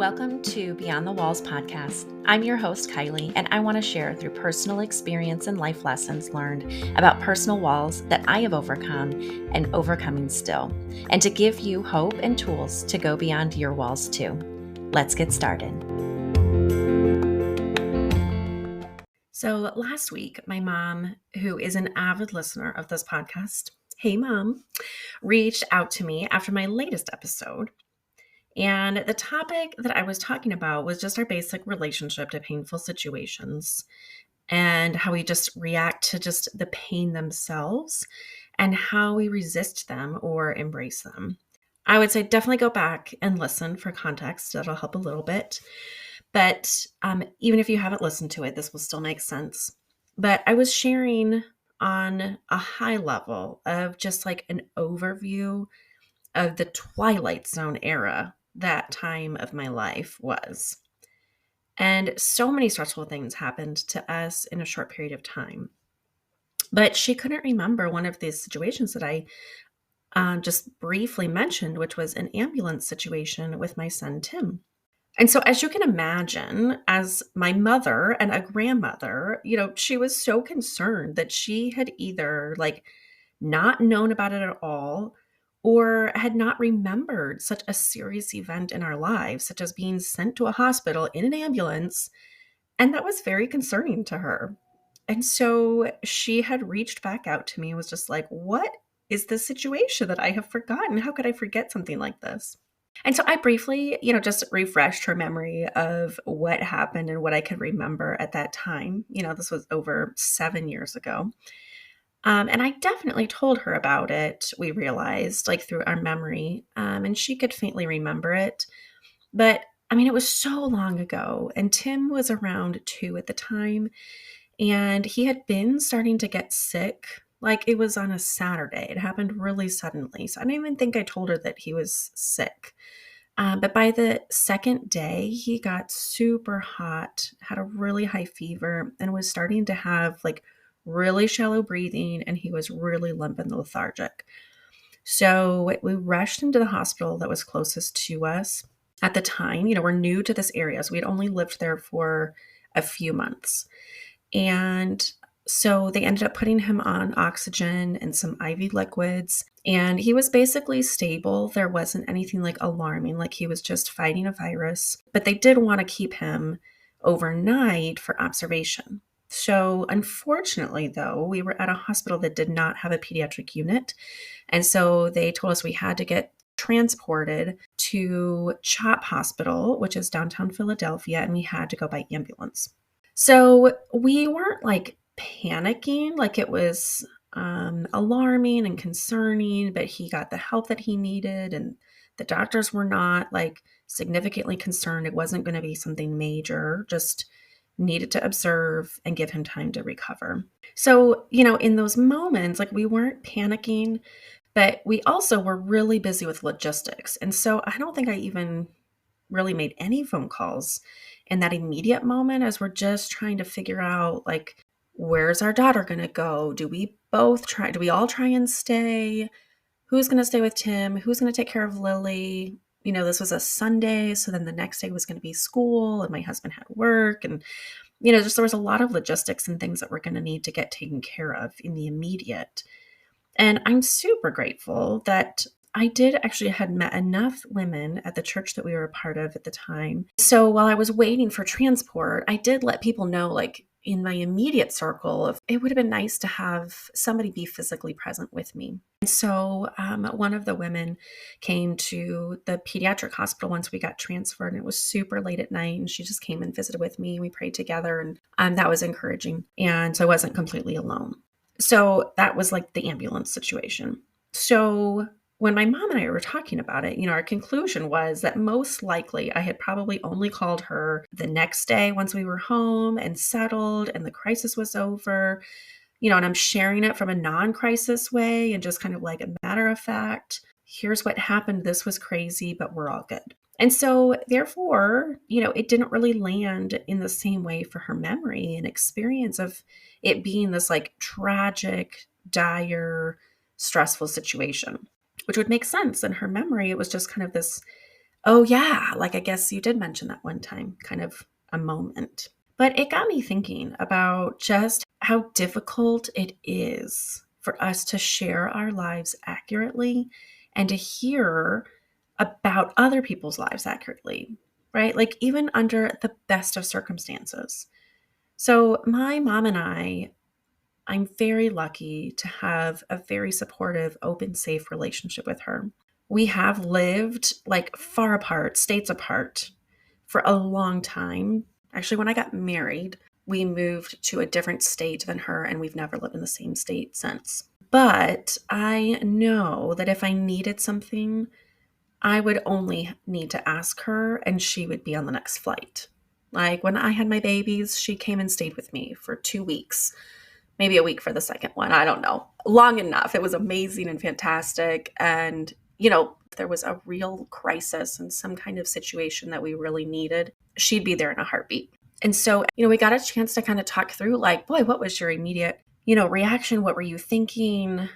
Welcome to Beyond the Walls podcast. I'm your host, Kylie, and I want to share through personal experience and life lessons learned about personal walls that I have overcome and overcoming still, and to give you hope and tools to go beyond your walls too. Let's get started. So last week, my mom, who is an avid listener of this podcast, hey mom, reached out to me after my latest episode. And the topic that I was talking about was just our basic relationship to painful situations and how we just react to just the pain themselves and how we resist them or embrace them. I would say definitely go back and listen for context. That'll help a little bit. But even if you haven't listened to it, this will still make sense. But I was sharing on a high level of just like an overview of the Twilight Zone era that time of my life was. And so many stressful things happened to us in a short period of time. But she couldn't remember one of these situations that I just briefly mentioned, which was an ambulance situation with my son, Tim. And so, as you can imagine, as my mother and a grandmother, she was so concerned that she had either not known about it at all or had not remembered such a serious event in our lives, such as being sent to a hospital in an ambulance. And that was very concerning to her. And so she had reached back out to me and was just like, what is this situation that I have forgotten? How could I forget something like this? And so I briefly, just refreshed her memory of what happened and what I could remember at that time. This was over 7 years ago. And I definitely told her about it, we realized, through our memory, and she could faintly remember it. But it was so long ago, and Tim was around 2 at the time, and he had been starting to get sick. It was on a Saturday. It happened really suddenly. So I don't even think I told her that he was sick. But by the second day, he got super hot, had a really high fever, and was starting to have really shallow breathing, and he was really limp and lethargic. So we rushed into the hospital that was closest to us at the time. We're new to this area, so we'd only lived there for a few months. And so they ended up putting him on oxygen and some IV liquids, and he was basically stable. There wasn't anything alarming, he was just fighting a virus, but they did want to keep him overnight for observation. So unfortunately, though, we were at a hospital that did not have a pediatric unit. And so they told us we had to get transported to CHOP Hospital, which is downtown Philadelphia, and we had to go by ambulance. So we weren't panicking, it was alarming and concerning, but he got the help that he needed, and the doctors were not significantly concerned. It wasn't going to be something major, just needed to observe and give him time to recover. So, in those moments, we weren't panicking, but we also were really busy with logistics. And so I don't think I even really made any phone calls in that immediate moment, as we're just trying to figure out, where's our daughter going to go? Do we all try and stay? Who's going to stay with Tim? Who's going to take care of Lily? This was a Sunday, so then the next day was going to be school, and my husband had work, and just there was a lot of logistics and things that we're going to need to get taken care of in the immediate. And I'm super grateful that I did actually had met enough women at the church that we were a part of at the time. So while I was waiting for transport, I did let people know, in my immediate circle, of it would have been nice to have somebody be physically present with me. And so one of the women came to the pediatric hospital once we got transferred, and it was super late at night, and she just came and visited with me. We prayed together, and that was encouraging. And so I wasn't completely alone. So that was the ambulance situation. So when my mom and I were talking about it, our conclusion was that most likely I had probably only called her the next day once we were home and settled and the crisis was over, and I'm sharing it from a non-crisis way and just kind of a matter of fact, here's what happened. This was crazy, but we're all good. And so therefore, it didn't really land in the same way for her memory and experience of it being this tragic, dire, stressful situation, which would make sense. In her memory, it was just kind of this Oh, yeah. Like, I guess you did mention that one time, kind of a moment. But it got me thinking about just how difficult it is for us to share our lives accurately and to hear about other people's lives accurately, right? Like, even under the best of circumstances. So, my mom and I'm very lucky to have a very supportive, open, safe relationship with her. We have lived like far apart, states apart for a long time. Actually, when I got married, we moved to a different state than her, and we've never lived in the same state since. But I know that if I needed something, I would only need to ask her, and she would be on the next flight. Like when I had my babies, she came and stayed with me for 2 weeks, maybe a week for the second one. I don't know. Long enough. It was amazing and fantastic. And, there was a real crisis and some kind of situation that we really needed, she'd be there in a heartbeat. And so, we got a chance to kind of talk through like, boy, what was your immediate, reaction? What were you thinking?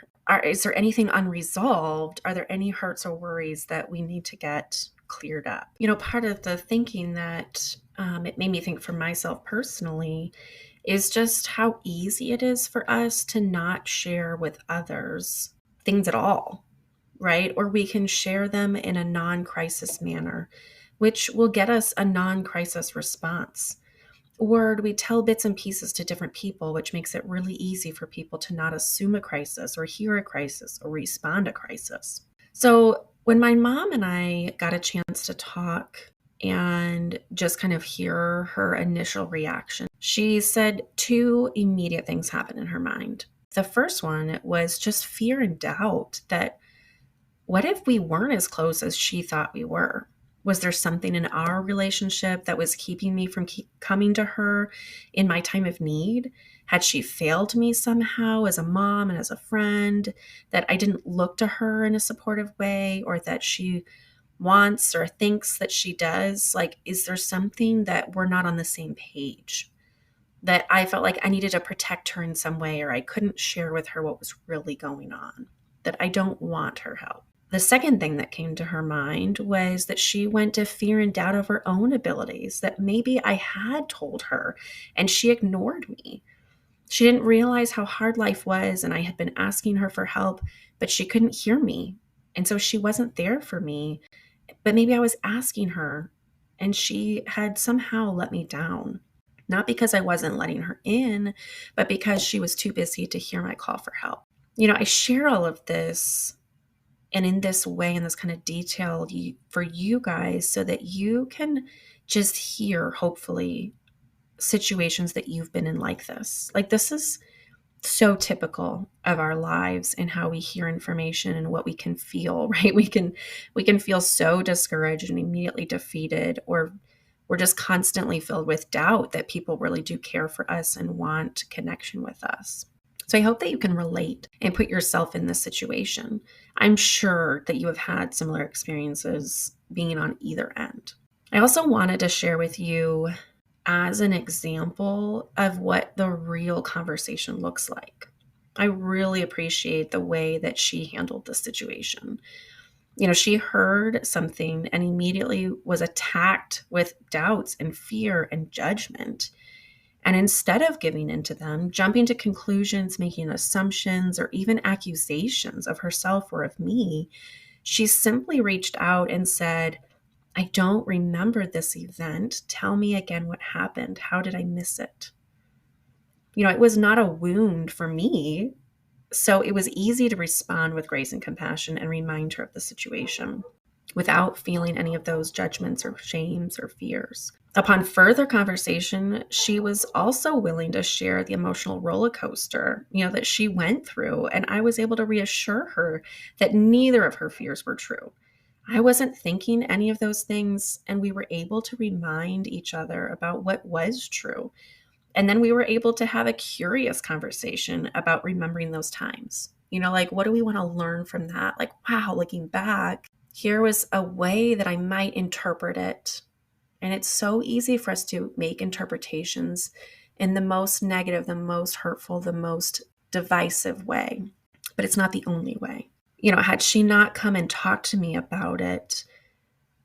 Is there anything unresolved? Are there any hurts or worries that we need to get cleared up? Part of the thinking that it made me think for myself personally is just how easy it is for us to not share with others things at all, right? Or we can share them in a non crisis manner, which will get us a non crisis response. Or we tell bits and pieces to different people, which makes it really easy for people to not assume a crisis or hear a crisis or respond to crisis. So when my mom and I got a chance to talk and just kind of hear her initial reaction, she said two immediate things happened in her mind. The first one was just fear and doubt that what if we weren't as close as she thought we were? Was there something in our relationship that was keeping me from coming to her in my time of need? Had she failed me somehow as a mom and as a friend, that I didn't look to her in a supportive way, or that she wants or thinks that she does? Like, is there something that we're not on the same page? That I felt like I needed to protect her in some way, or I couldn't share with her what was really going on, that I don't want her help. The second thing that came to her mind was that she went to fear and doubt of her own abilities, that maybe I had told her and she ignored me. She didn't realize how hard life was, and I had been asking her for help, but she couldn't hear me. And so she wasn't there for me. But maybe I was asking her and she had somehow let me down. Not because I wasn't letting her in, but because she was too busy to hear my call for help. I share all of this and in this way, in this kind of detail for you guys, so that you can just hear, hopefully, situations that you've been in like this. Like, this is so typical of our lives and how we hear information and what we can feel, right? We can feel so discouraged and immediately defeated, or we're just constantly filled with doubt that people really do care for us and want connection with us. So I hope that you can relate and put yourself in this situation. I'm sure that you have had similar experiences being on either end. I also wanted to share with you as an example of what the real conversation looks like. I really appreciate the way that she handled the situation. She heard something and immediately was attacked with doubts and fear and judgment. And instead of giving into them, jumping to conclusions, making assumptions, or even accusations of herself or of me, she simply reached out and said, I don't remember this event. Tell me again what happened. How did I miss it? It was not a wound for me. So it was easy to respond with grace and compassion and remind her of the situation without feeling any of those judgments or shames or fears. Upon further conversation, she was also willing to share the emotional roller coaster, that she went through. And I was able to reassure her that neither of her fears were true. I wasn't thinking any of those things, and we were able to remind each other about what was true. And then we were able to have a curious conversation about remembering those times. Like, what do we want to learn from that? Like, wow, looking back, here was a way that I might interpret it. And it's so easy for us to make interpretations in the most negative, the most hurtful, the most divisive way. But it's not the only way. Had she not come and talked to me about it,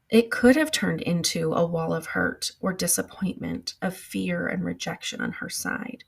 it could have turned into a wall of hurt or disappointment, of fear and rejection on her side.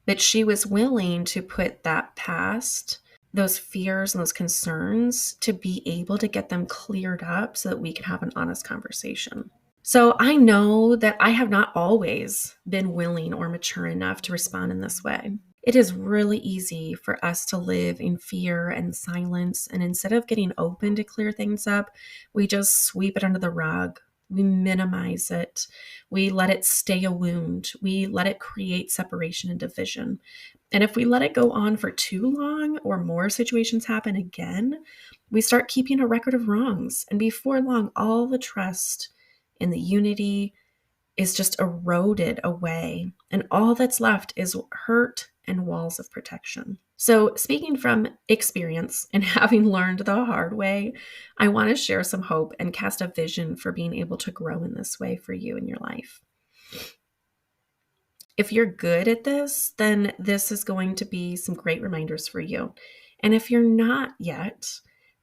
But she was willing to put that past, those fears and those concerns, to be able to get them cleared up so that we could have an honest conversation. So I know that I have not always been willing or mature enough to respond in this way. It is really easy for us to live in fear and silence. And instead of getting open to clear things up, we just sweep it under the rug. We minimize it. We let it stay a wound. We let it create separation and division. And if we let it go on for too long or more situations happen again, we start keeping a record of wrongs. And before long, all the trust in the unity is just eroded away. And all that's left is hurt and walls of protection. So, speaking from experience and having learned the hard way, I want to share some hope and cast a vision for being able to grow in this way for you in your life. If you're good at this, then this is going to be some great reminders for you. And if you're not yet,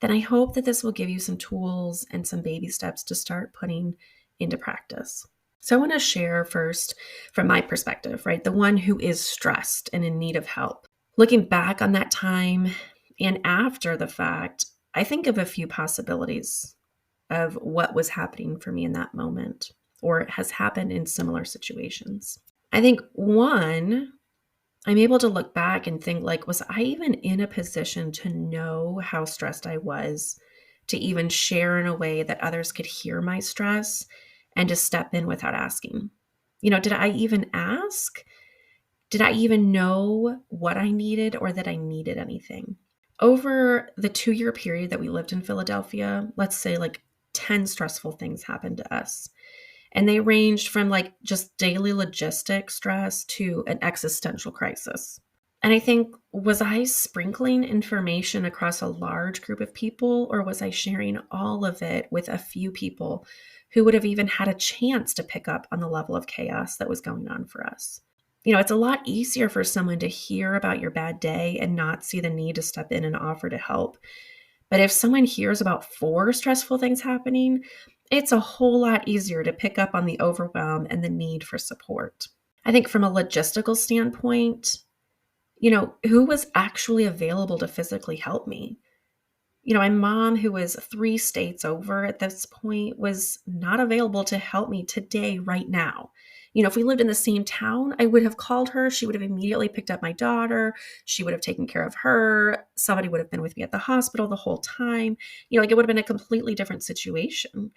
then I hope that this will give you some tools and some baby steps to start putting into practice. So I want to share first from my perspective, right? The one who is stressed and in need of help. Looking back on that time and after the fact, I think of a few possibilities of what was happening for me in that moment or has happened in similar situations. I think one, I'm able to look back and think like, was I even in a position to know how stressed I was, to even share in a way that others could hear my stress and to step in without asking? Did I even ask? Did I even know what I needed or that I needed anything? Over the 2-year period that we lived in Philadelphia, let's say like 10 stressful things happened to us. And they ranged from like just daily logistic stress to an existential crisis. And I think, was I sprinkling information across a large group of people, or was I sharing all of it with a few people who would have even had a chance to pick up on the level of chaos that was going on for us? It's a lot easier for someone to hear about your bad day and not see the need to step in and offer to help. But if someone hears about 4 stressful things happening, it's a whole lot easier to pick up on the overwhelm and the need for support. I think from a logistical standpoint, who was actually available to physically help me? My mom, who was 3 states over at this point, was not available to help me today, right now. If we lived in the same town, I would have called her. She would have immediately picked up my daughter. She would have taken care of her. Somebody would have been with me at the hospital the whole time. Like it would have been a completely different situation.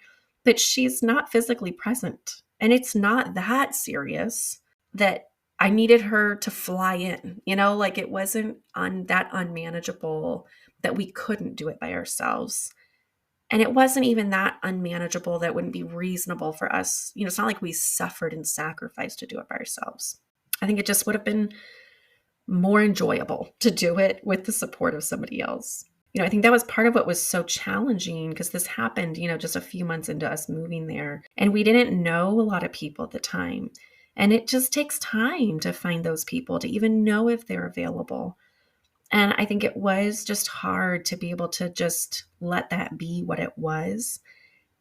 But she's not physically present. And it's not that serious that I needed her to fly in. Like it wasn't that unmanageable that we couldn't do it by ourselves. And it wasn't even that unmanageable that wouldn't be reasonable for us. It's not like we suffered and sacrificed to do it by ourselves. I think it just would have been more enjoyable to do it with the support of somebody else. I think that was part of what was so challenging, because this happened, just a few months into us moving there. And we didn't know a lot of people at the time. And it just takes time to find those people, to even know if they're available. And I think it was just hard to be able to just let that be what it was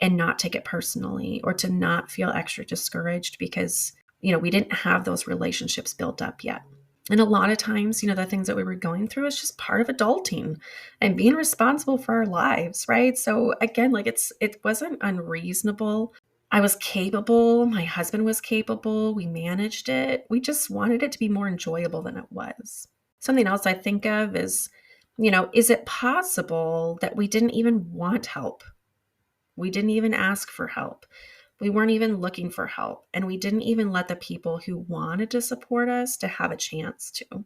and not take it personally, or to not feel extra discouraged because, we didn't have those relationships built up yet. And a lot of times, the things that we were going through is just part of adulting and being responsible for our lives, right? So again, like it wasn't unreasonable. I was capable. My husband was capable. We managed it. We just wanted it to be more enjoyable than it was. Something else I think of is, is it possible that we didn't even want help? We didn't even ask for help. We weren't even looking for help. And we didn't even let the people who wanted to support us to have a chance to.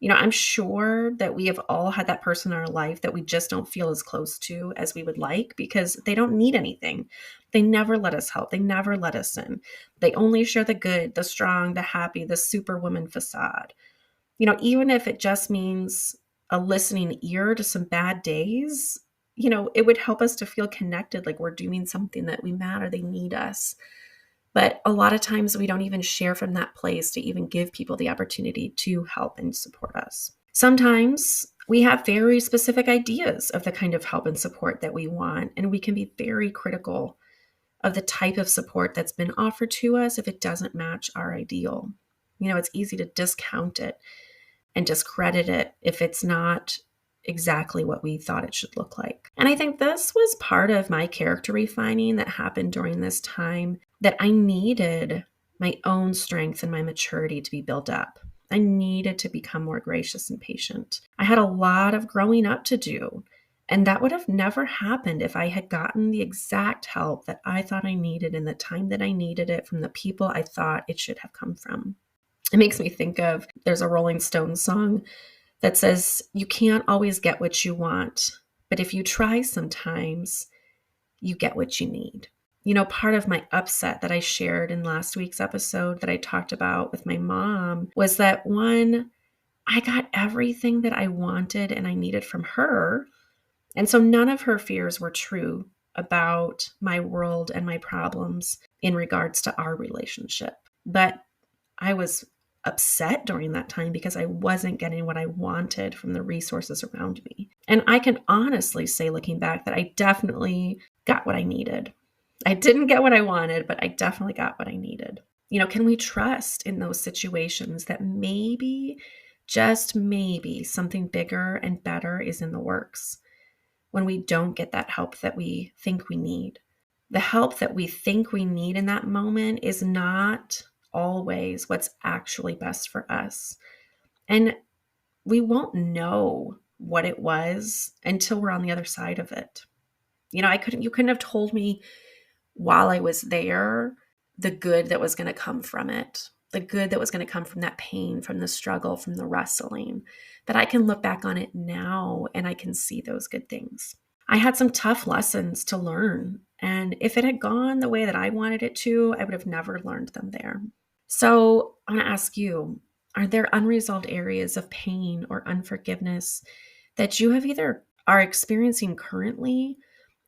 I'm sure that we have all had that person in our life that we just don't feel as close to as we would like, because they don't need anything. They never let us help. They never let us in. They only share the good, the strong, the happy, the superwoman facade. Even if it just means a listening ear to some bad days, it would help us to feel connected, like we're doing something that we matter, they need us. But a lot of times we don't even share from that place to even give people the opportunity to help and support us. Sometimes we have very specific ideas of the kind of help and support that we want, and we can be very critical of the type of support that's been offered to us if it doesn't match our ideal. It's easy to discount it and discredit it if it's not exactly what we thought it should look like. And I think this was part of my character refining that happened during this time, that I needed my own strength and my maturity to be built up. I needed to become more gracious and patient. I had a lot of growing up to do, and that would have never happened if I had gotten the exact help that I thought I needed in the time that I needed it from the people I thought it should have come from. It makes me think of, there's a Rolling Stones song that says, you can't always get what you want, but if you try sometimes, you get what you need. Part of my upset that I shared in last week's episode that I talked about with my mom was that, one, I got everything that I wanted and I needed from her. And so none of her fears were true about my world and my problems in regards to our relationship. But I was upset during that time because I wasn't getting what I wanted from the resources around me. And I can honestly say, looking back, that I definitely got what I needed. I didn't get what I wanted, but I definitely got what I needed. Can we trust in those situations that maybe, just maybe, something bigger and better is in the works when we don't get that help that we think we need? The help that we think we need in that moment is not always what's actually best for us. And we won't know what it was until we're on the other side of it. You couldn't have told me while I was there the good that was going to come from it, the good that was going to come from that pain, from the struggle, from the wrestling, that I can look back on it now and I can see those good things. I had some tough lessons to learn. And if it had gone the way that I wanted it to, I would have never learned them there. So I want to ask you, are there unresolved areas of pain or unforgiveness that you have either are experiencing currently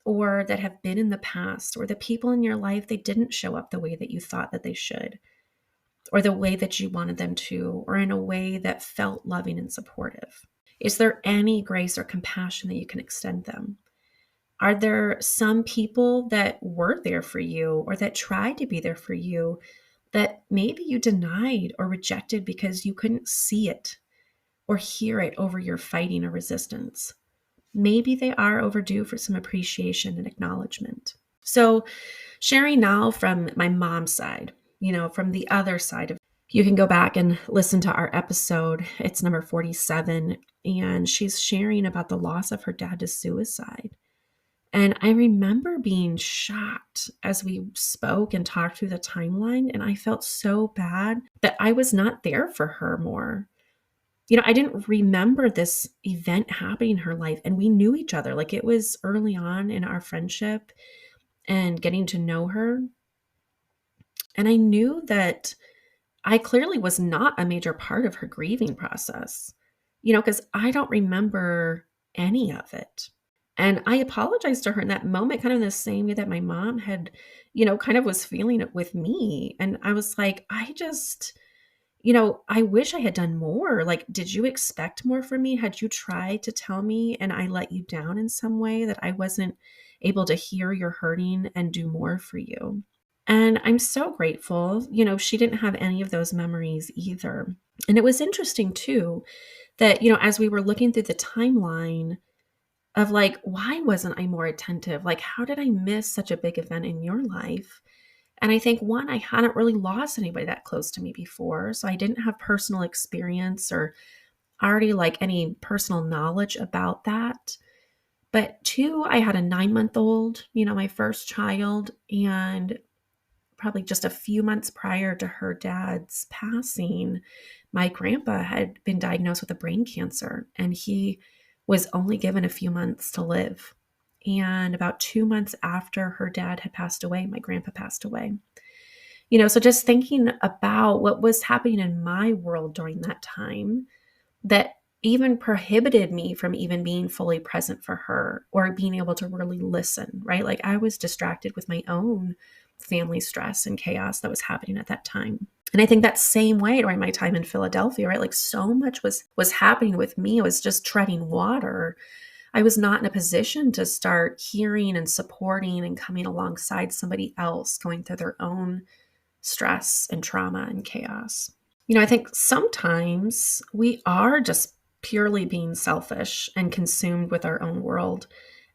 or that have been in the past, or the people in your life, they didn't show up the way that you thought that they should, or the way that you wanted them to, or in a way that felt loving and supportive? Is there any grace or compassion that you can extend them? Are there some people that were there for you or that tried to be there for you that maybe you denied or rejected because you couldn't see it or hear it over your fighting or resistance? Maybe they are overdue for some appreciation and acknowledgement. So sharing now from my mom's side, from the other side of, you can go back and listen to our episode. It's number 47. And she's sharing about the loss of her dad to suicide. And I remember being shocked as we spoke and talked through the timeline. And I felt so bad that I was not there for her more. I didn't remember this event happening in her life, and we knew each other. Like, it was early on in our friendship and getting to know her. And I knew that I clearly was not a major part of her grieving process, because I don't remember any of it. And I apologized to her in that moment, kind of in the same way that my mom had, kind of was feeling it with me. And I was like, I wish I had done more. Like, did you expect more from me? Had you tried to tell me and I let you down in some way, that I wasn't able to hear your hurting and do more for you? And I'm so grateful, she didn't have any of those memories either. And it was interesting too, that, as we were looking through the timeline of like, why wasn't I more attentive? Like, how did I miss such a big event in your life? And I think, one, I hadn't really lost anybody that close to me before. So I didn't have personal experience or already like any personal knowledge about that. But two, I had a 9-month-old, my first child, and probably just a few months prior to her dad's passing, my grandpa had been diagnosed with a brain cancer, and he was only given a few months to live. And about 2 months after her dad had passed away, my grandpa passed away. So just thinking about what was happening in my world during that time that even prohibited me from even being fully present for her or being able to really listen, right? Like, I was distracted with my own family stress and chaos that was happening at that time. And I think that same way during my time in Philadelphia, right? Like, so much was happening with me. It was just treading water. I was not in a position to start hearing and supporting and coming alongside somebody else going through their own stress and trauma and chaos. I think sometimes we are just purely being selfish and consumed with our own world,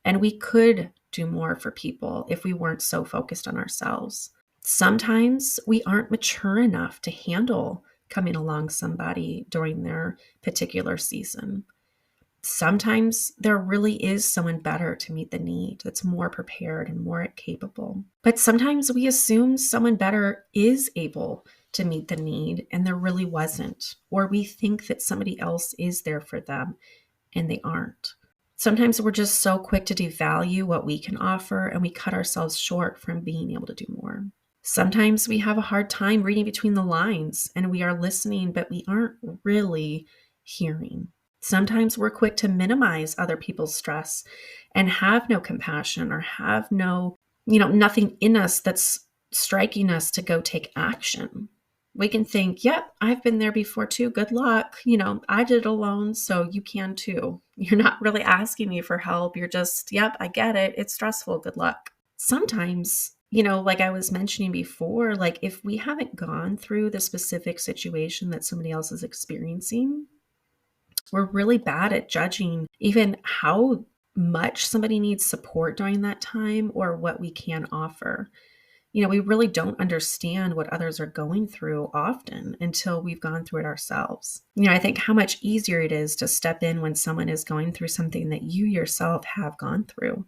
and we could do more for people if we weren't so focused on ourselves. Sometimes we aren't mature enough to handle coming along somebody during their particular season. Sometimes there really is someone better to meet the need that's more prepared and more capable. But sometimes we assume someone better is able to meet the need and there really wasn't. Or we think that somebody else is there for them and they aren't. Sometimes we're just so quick to devalue what we can offer and we cut ourselves short from being able to do more. Sometimes we have a hard time reading between the lines and we are listening, but we aren't really hearing. Sometimes we're quick to minimize other people's stress and have no compassion or have nothing in us that's striking us to go take action. We can think, yep, I've been there before too. Good luck. I did it alone, so you can too. You're not really asking me for help. You're just, yep, I get it. It's stressful. Good luck. Sometimes, like I was mentioning before, like if we haven't gone through the specific situation that somebody else is experiencing, we're really bad at judging even how much somebody needs support during that time or what we can offer. We really don't understand what others are going through often until we've gone through it ourselves. I think how much easier it is to step in when someone is going through something that you yourself have gone through.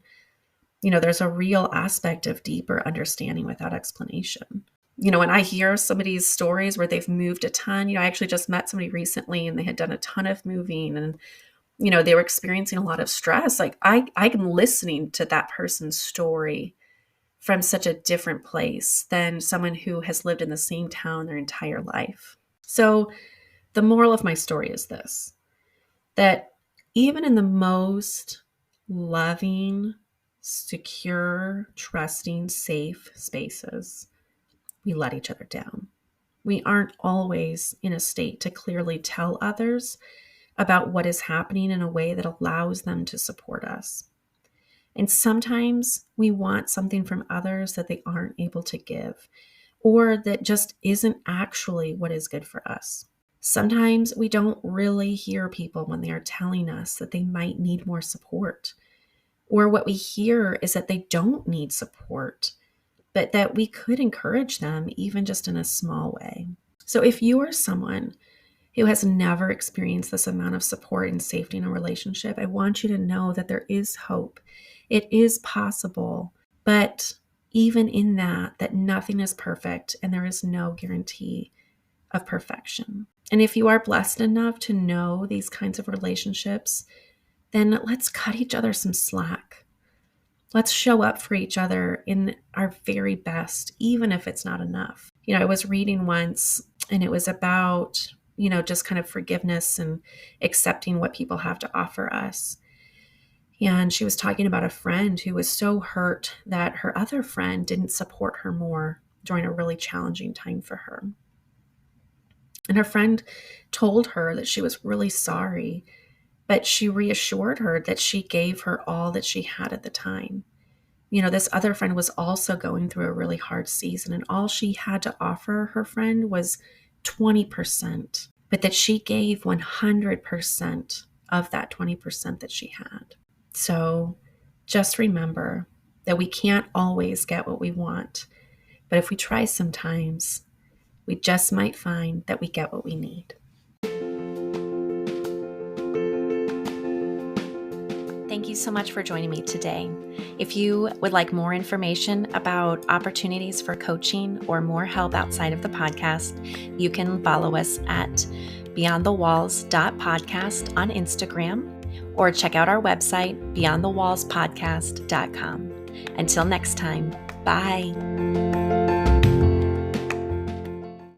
There's a real aspect of deeper understanding without explanation. When I hear somebody's stories where they've moved a ton, I actually just met somebody recently and they had done a ton of moving and, they were experiencing a lot of stress. Like I'm listening to that person's story from such a different place than someone who has lived in the same town their entire life. So the moral of my story is this, that even in the most loving, secure, trusting, safe spaces, we let each other down. We aren't always in a state to clearly tell others about what is happening in a way that allows them to support us. And sometimes we want something from others that they aren't able to give, or that just isn't actually what is good for us. Sometimes we don't really hear people when they are telling us that they might need more support, or what we hear is that they don't need support, but that we could encourage them even just in a small way. So if you are someone who has never experienced this amount of support and safety in a relationship, I want you to know that there is hope. It is possible, but even in that nothing is perfect and there is no guarantee of perfection. And if you are blessed enough to know these kinds of relationships, then let's cut each other some slack. Let's show up for each other in our very best, even if it's not enough. I was reading once and it was about, just kind of forgiveness and accepting what people have to offer us. And she was talking about a friend who was so hurt that her other friend didn't support her more during a really challenging time for her. And her friend told her that she was really sorry, but she reassured her that she gave her all that she had at the time. This other friend was also going through a really hard season, and all she had to offer her friend was 20%, but that she gave 100% of that 20% that she had. So just remember that we can't always get what we want, but if we try sometimes, we just might find that we get what we need. Thank you so much for joining me today. If you would like more information about opportunities for coaching or more help outside of the podcast, you can follow us at beyondthewalls.podcast on Instagram or check out our website, beyondthewallspodcast.com. Until next time, bye.